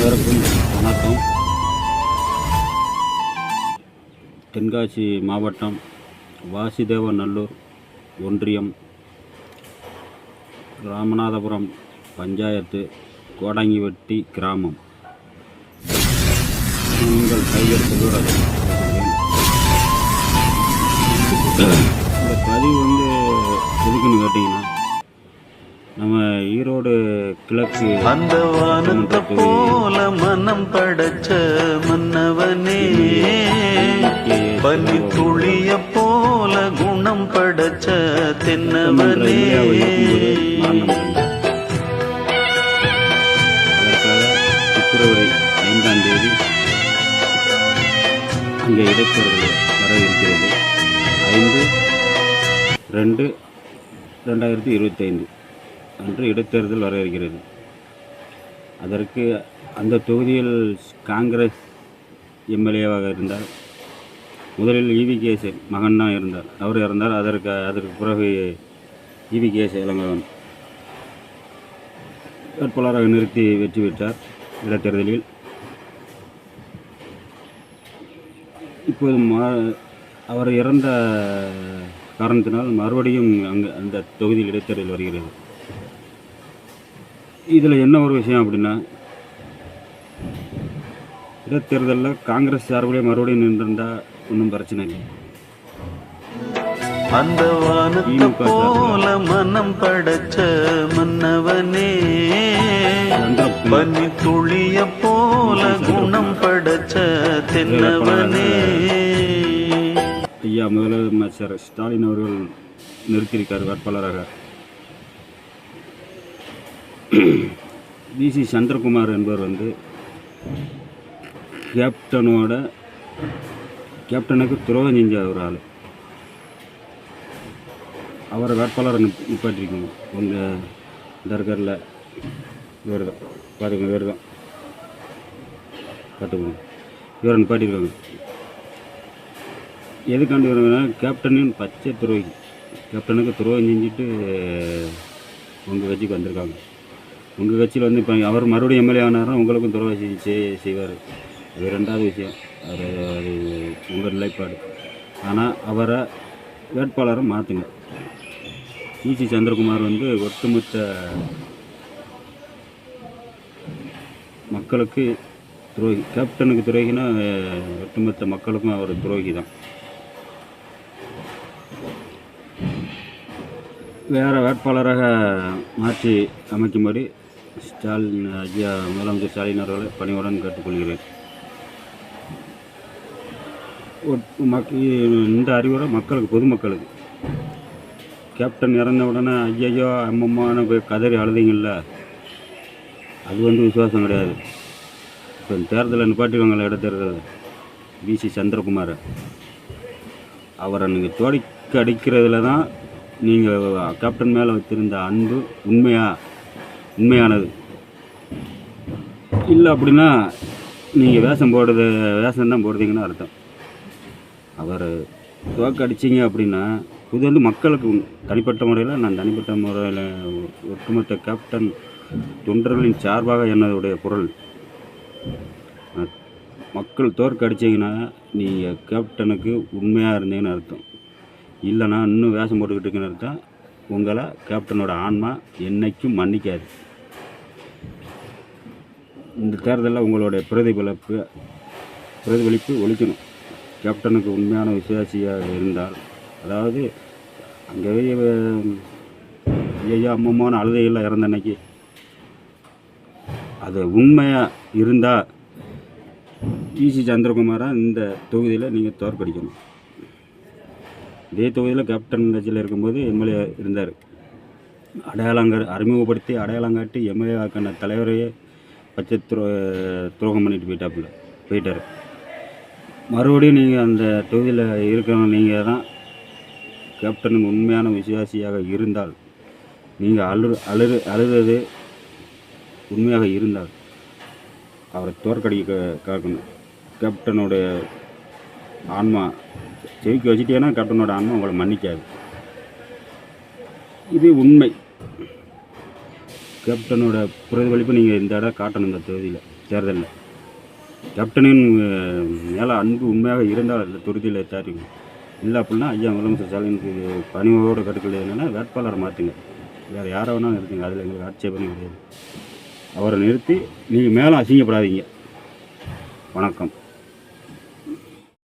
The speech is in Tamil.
அனைவருக்கும் வணக்கம். தென்காசி மாவட்டம் வாசுதேவநல்லூர் ஒன்றியம் ராமநாதபுரம் பஞ்சாயத்து கோடாங்கிவட்டி கிராமம். உங்கள் கையெழு செல்வராஜ். இந்த பதிவு எதுக்குன்னு கேட்டிங்கன்னா, நம்ம ஈரோடு கிழக்கு அந்த வானத்தை போல மனம் படைச்ச மன்னவனே, பனி துளிய போல குணம் படைச்ச தென்னவனே. அதற்காக பிப்ரவரி 5ஆம் தேதி அங்கே இடைத்தேர்தல் வர இருக்கிறது. 5/2/2025 அன்று இடைத்தேர்தல் வர இருக்கிறது. அதற்கு அந்த தொகுதியில் காங்கிரஸ் எம்எல்ஏவாக இருந்தார். முதலில் EVKS மகன் தான் இருந்தார். அவர் இறந்தார். அதற்கு பிறகு EVKS இளங்கவன் வேட்பாளராக நிறுத்தி வெற்றி பெற்றார் இடைத்தேர்தலில். இப்போது அவர் இறந்த காரணத்தினால் மறுபடியும் அந்த தொகுதியில் இடைத்தேர்தல் வருகிறது. இதில் என்ன ஒரு விஷயம் அப்படின்னா, இடைத்தேர்தலில் காங்கிரஸ் சார்பிலே மறுபடியும் நின்றிருந்தால் ஒன்றும் பிரச்சனை இல்லை. அந்த வானத்தை போல மனம் படைச்ச மன்னவனே, பனி துளிய போல குணம் படைச்ச தென்னவனே. ஐயா முதலமைச்சர் ஸ்டாலின் அவர்கள் நிறுத்தியிருக்கார் வேட்பாளராக. VC சந்திரகுமார் என்பவர் கேப்டனுக்கு துரோகம் செஞ்ச ஒரு ஆள். அவரை வேட்பாளரை நிப்பாட்டிருக்கோங்க. உங்கள் இந்த இருக்கார்ல இவர் தான் பாருங்க, இவர் தான் பார்த்துக்கோங்க, இவரை நிப்பாட்டியிருக்காங்க. எதுக்காண்டி வருங்கன்னா, கேப்டனின் பச்சை துரோகி. கேப்டனுக்கு துரோகம் செஞ்சுட்டு உங்கள் கட்சிக்கு வந்திருக்காங்க. உங்கள் கட்சியில் இப்போ அவர் மறுபடியும் எம்எல்ஏ ஆனார்னா உங்களுக்கும் துரோகம் செய்வார். அது ரெண்டாவது விஷயம். அது உங்கள் நிலைப்பாடு. ஆனால் அவரை வேட்பாளரை மாற்றுங்க. VC சந்திரகுமார் ஒட்டுமொத்த மக்களுக்கு துரோகி. கேப்டனுக்கு துரோகினா ஒட்டுமொத்த மக்களுக்கும் அவர் துரோகி தான். வேறு வேட்பாளராக மாற்றி அமைக்கும்படி ஸ்டாலின் ஐயா முதலமைச்சர் ஸ்டாலின் அவர்களை பணிவுடன் கேட்டுக்கொள்கிறேன். இந்த அறிவுரை மக்களுக்கு, பொதுமக்களுக்கு. கேப்டன் இறந்த உடனே ஐயையோ அம்மம்மான்னு போய் கதறி அழுதிங்கள்ல, அது விசுவாசம் கிடையாது. இப்போ தேர்தலில் நிப்பாட்டிடுவாங்கள இடைத்தேர்தல் VC சந்திரகுமார், அவரை நீங்கள் தோடிக்க அடிக்கிறதுல தான் நீங்கள் கேப்டன் மேலே வச்சுருந்த அன்பு உண்மையானது. இல்லை அப்படின்னா நீங்கள் வேஷம்தான் போடுறீங்கன்னு அர்த்தம். அவர் தோக்கடிச்சிங்க அப்படின்னா இது மக்களுக்கு தனிப்பட்ட முறையில் ஒட்டுமொத்த கேப்டன் தொண்டர்களின் சார்பாக என்னுடைய குரல். மக்கள் தோற்கடிச்சிங்கன்னா நீங்கள் கேப்டனுக்கு உண்மையாக இருந்தீங்கன்னு அர்த்தம். இல்லைனா இன்னும் வேஷம் போட்டுக்கிட்டு இருக்குன்னு அர்த்தம். உங்களை கேப்டனோட ஆன்மா என்றைக்கும் மன்னிக்காது. இந்த தேர்தலில் உங்களுடைய பிரதிபலிப்பு ஒழிக்கணும். கேப்டனுக்கு உண்மையான விசுவாசியாக இருந்தால், அதாவது அங்கே ஐயா அம்மம்மான அழுதையில் இறந்த அன்னைக்கு அது உண்மையாக இருந்தால் VC சந்திரகுமாரை இந்த தொகுதியில் நீங்கள் தோற்கடிக்கணும். இதே தொகுதியில் கேப்டன் கட்சியில் இருக்கும்போது எம்எல்ஏ இருந்தார். அறிமுகப்படுத்தி அடையாளங்காட்டி எம்எல்ஏ ஆக்கின தலைவரையே பச்சை துரோகம் பண்ணிட்டு போயிட்டார். மறுபடியும் நீங்கள் அந்த தொகுதியில் இருக்கிறவங்க நீங்கள் தான் கேப்டனுக்கு உண்மையான விசுவாசியாக இருந்தால், நீங்கள் அழுது உண்மையாக இருந்தால் அவரை தோற்கடிக்க காக்கணும். கேப்டனுடைய ஆன்மா செவிக்கு வச்சுட்டேன்னா கேப்டனோட ஆன்மா உங்களை மன்னிக்காது. இது உண்மை. கேப்டனோட பிரதிபலிப்பு நீங்கள் இந்த இடம் காட்டணும் இந்த தொகுதியில். தேர்தலில். கேப்டனின் மேலே அன்பு உண்மையாக இருந்தால் இந்த தொகுதியில் தாரிங்க. இல்லை அப்படின்னா ஐயா முதலமைச்சர் ஸ்டாலினுக்கு பணிவோட கருக்கள் என்னென்னா வேட்பாளரை மாற்றுங்க. வேறு யாரை வேணாலும் நிறுத்துங்க, அதில் எங்களுக்கு ஆட்சேபனை கிடையாது. அவரை நிறுத்தி நீங்கள் மேலே அசிங்கப்படாதீங்க. வணக்கம்.